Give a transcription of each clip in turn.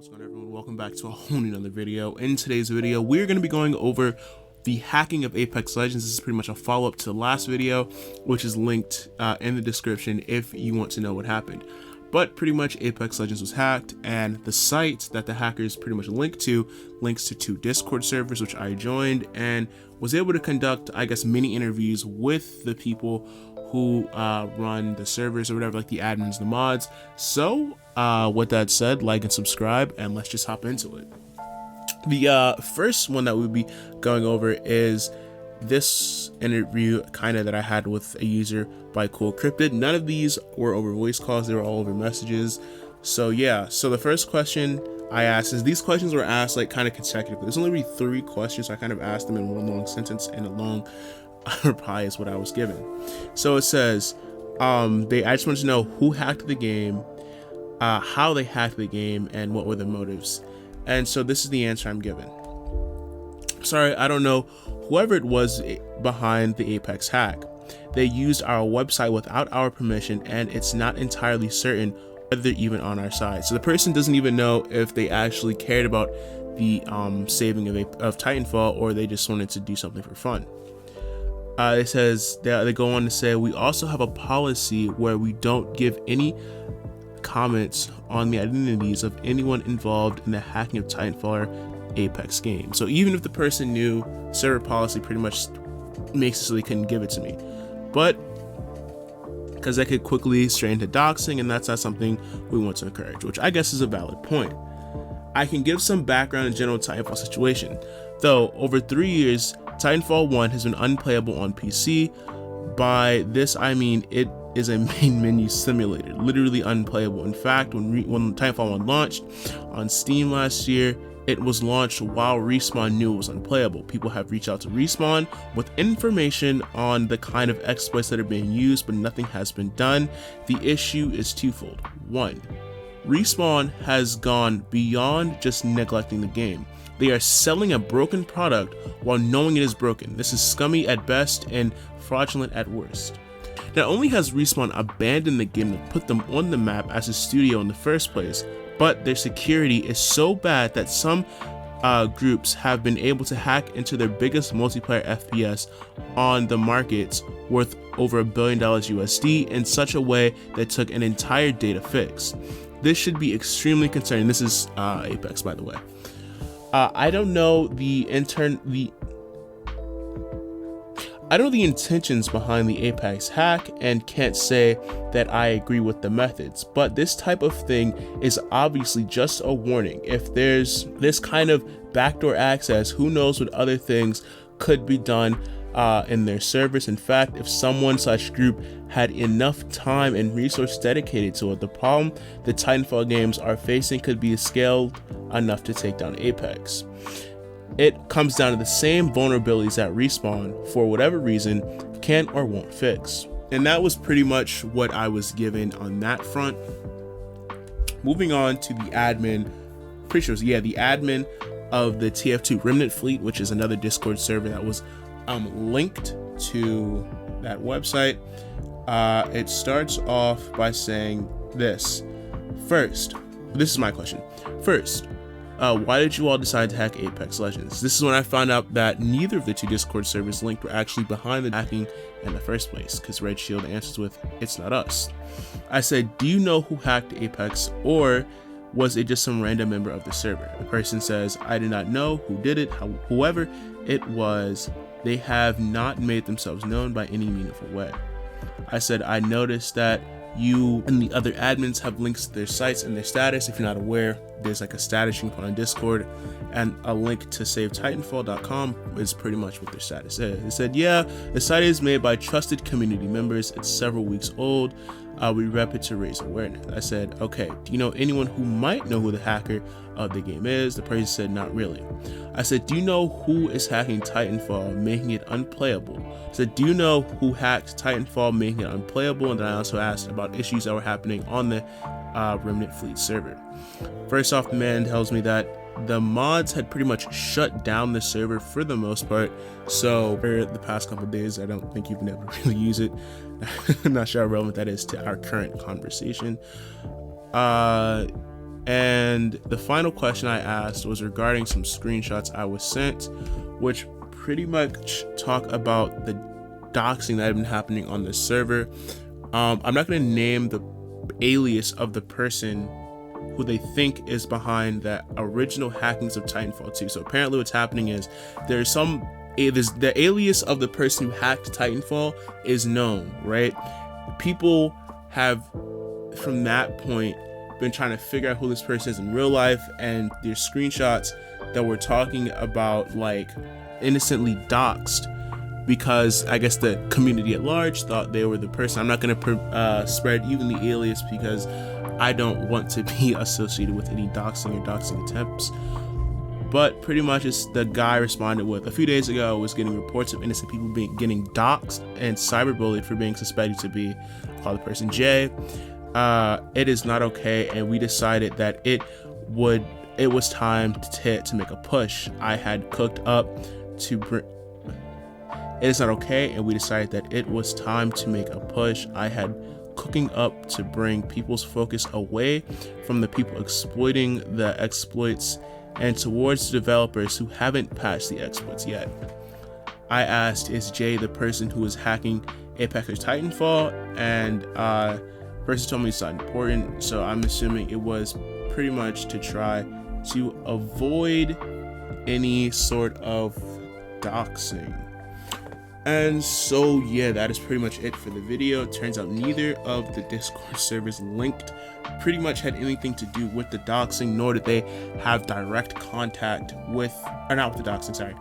What's going on, everyone? Welcome back to a whole new another video. In today's video, we're going to be going over the hacking of Apex Legends. This is pretty much a follow-up to the last video, which is linked in the description if you want to know what happened. But pretty much Apex Legends was hacked, and the site that the hackers pretty much links to two Discord servers, which I joined and was able to conduct, I guess, mini interviews with the people who run the servers or whatever, like the admins, the mods. So with that said, like and subscribe, and let's just hop into it. The first one that we'll be going over is this interview that I had with a user by Cool Cryptid. None of these were over voice calls, they were all over messages. So yeah, so the first question I asked is, these questions were asked like kind of consecutively. There's only 3 questions, so I kind of asked them in one long sentence, and a long reply is what I was given. So it says, I just wanted to know who hacked the game, how they hacked the game, and what were the motives. And so this is the answer I'm given. Sorry, I don't know whoever it was behind the Apex hack. They used our website without our permission, and it's not entirely certain whether they're even on our side. So the person doesn't even know if they actually cared about the saving of Titanfall, or they just wanted to do something for fun. It says that they go on to say, we also have a policy where we don't give any comments on the identities of anyone involved in the hacking of Titanfall or Apex game. So even if the person knew, server policy pretty much makes it so they couldn't give it to me. But because that could quickly stray into doxing, and that's not something we want to encourage, which I guess is a valid point. I can give some background in general Titanfall situation. Though over 3 years, Titanfall 1 has been unplayable on PC. By this I mean it is a main menu simulator, literally unplayable. In fact, when Titanfall 1 launched on Steam last year, it was launched while Respawn knew it was unplayable. People have reached out to Respawn with information on the kind of exploits that are being used, but nothing has been done. The issue is twofold. 1, Respawn has gone beyond just neglecting the game. They are selling a broken product while knowing it is broken. This is scummy at best and fraudulent at worst. Not only has Respawn abandoned the game that put them on the map as a studio in the first place, but their security is so bad that some groups have been able to hack into their biggest multiplayer FPS on the markets, worth over $1 billion USD, in such a way that took an entire day to fix. This should be extremely concerning. This is Apex, by the way. I don't know the intentions behind the Apex hack, and can't say that I agree with the methods, but this type of thing is obviously just a warning. If there's this kind of backdoor access, who knows what other things could be done in their servers. In fact, if someone/group had enough time and resource dedicated to it, the problem the Titanfall games are facing could be scaled enough to take down Apex. It comes down to the same vulnerabilities that Respawn, for whatever reason, can or won't fix. And that was pretty much what I was given on that front. Moving on to the admin, the admin of the TF2 Remnant Fleet, which is another Discord server that was linked to that website. It starts off by saying this. First, this is my question. First, why did you all decide to hack Apex Legends? This is when I found out that neither of the 2 Discord servers linked were actually behind the hacking in the first place, because Red Shield answers with, it's not us. I said, do you know who hacked Apex, or was it just some random member of the server? The person says, I do not know who did it, whoever it was, they have not made themselves known by any meaningful way. I said, I noticed that you and the other admins have links to their sites and their status. If you're not aware, there's like a status you can put on Discord, and a link to savetitanfall.com is pretty much what their status is. It said, yeah, the site is made by trusted community members. It's several weeks old. We rep it to raise awareness. I said, okay, do you know anyone who might know who the hacker of the game is? The person said, not really. I said, do you know who is hacking Titanfall, making it unplayable? I said, do you know who hacked Titanfall, making it unplayable? And then I also asked about issues that were happening on the Remnant Fleet server. First off, the man tells me that the mods had pretty much shut down the server for the most part. So for the past couple of days, I don't think you've been able to really use it. I'm not sure how relevant that is to our current conversation. And the final question I asked was regarding some screenshots I was sent, which pretty much talk about the doxing that had been happening on the server. I'm not going to name the alias of the person who they think is behind the original hackings of Titanfall 2. So apparently what's happening is the alias of the person who hacked Titanfall is known, right? People have from that point been trying to figure out who this person is in real life, and there's screenshots that were talking about like innocently doxed because I guess the community at large thought they were the person. I'm not going to spread even the alias because I don't want to be associated with any doxing or doxing attempts. But pretty much it's the guy responded with, a few days ago, was getting reports of innocent people getting doxed and cyberbullied for being suspected to be, call the person Jay. It is not okay, and we decided that it was time to make a push. I had cooked up to bring. It is not okay, and we decided that it was time to make a push. I had cooking up to bring people's focus away from the people exploiting the exploits and towards the developers who haven't patched the exploits yet. I asked, is Jay the person who is hacking Apex or Titanfall? And the person told me it's not important, so I'm assuming it was pretty much to try to avoid any sort of doxing. And so yeah, that is pretty much it for the video. It turns out neither of the Discord servers linked pretty much had anything to do with the doxing, nor did they have direct contact with, or not with the doxing, sorry,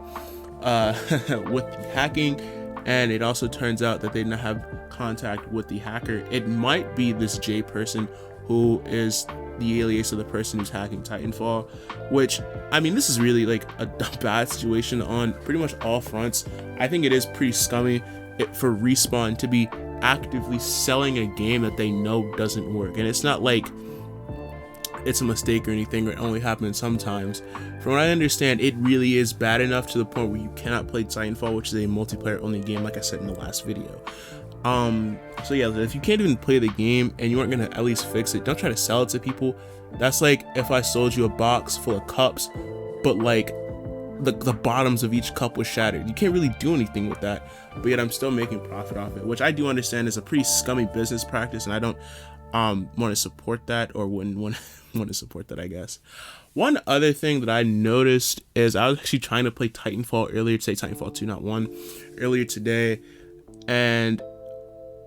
with the hacking. And it also turns out that they did not have contact with the hacker. It might be this J person who is the alias of the person who's hacking Titanfall, which, I mean, this is really like a bad situation on pretty much all fronts. I think it is pretty scummy for Respawn to be actively selling a game that they know doesn't work. And it's not like it's a mistake or anything, or it only happens sometimes. From what I understand, it really is bad enough to the point where you cannot play Titanfall, which is a multiplayer only game, like I said in the last video. So yeah, if you can't even play the game and you aren't gonna at least fix it, don't try to sell it to people. That's like if I sold you a box full of cups, but like the bottoms of each cup was shattered. You can't really do anything with that, but yet I'm still making profit off it, which I do understand is a pretty scummy business practice, and I don't want to support that, or wouldn't want to support that, I guess. One other thing that I noticed is I was actually trying to play Titanfall earlier today, Titanfall 2, not 1, earlier today, and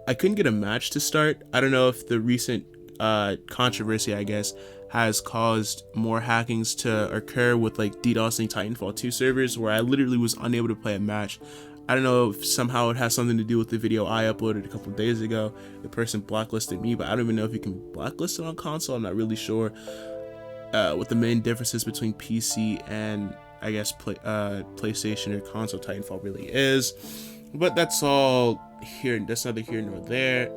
I couldn't get a match to start. I don't know if the recent controversy, I guess, has caused more hackings to occur with like DDoSing Titanfall 2 servers, where I literally was unable to play a match. I don't know if somehow it has something to do with the video I uploaded a couple of days ago. The person blacklisted me, but I don't even know if you can blacklist it on console. I'm not really sure what the main differences between PC and I guess PlayStation or console Titanfall really is. But that's all here. That's neither here nor there.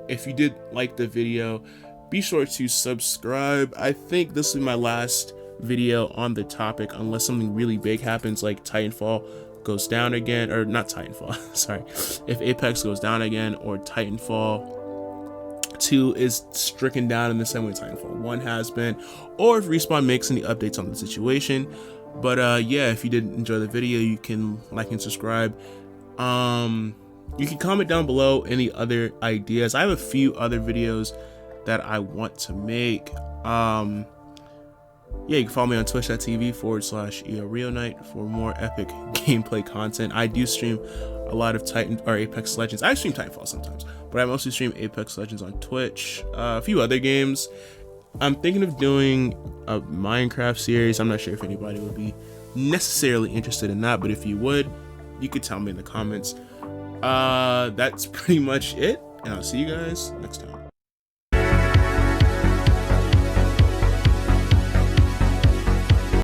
If you did like the video, be sure to subscribe. I think this is my last video on the topic, unless something really big happens, like Titanfall goes down again, or not Titanfall, sorry. If Apex goes down again, or Titanfall 2 is stricken down in the same way Titanfall 1 has been, or if Respawn makes any updates on the situation. But yeah, if you did enjoy the video, you can like and subscribe. You can comment down below any other ideas. I have a few other videos that I want to make. Yeah, you can follow me on twitch.tv/EORioKnight for more epic gameplay content. I do stream a lot of Apex Legends. I stream Titanfall sometimes, but I mostly stream Apex Legends on Twitch. A few other games. I'm thinking of doing a Minecraft series. I'm not sure if anybody would be necessarily interested in that, but if you would, you could tell me in the comments. That's pretty much it, and I'll see you guys next time.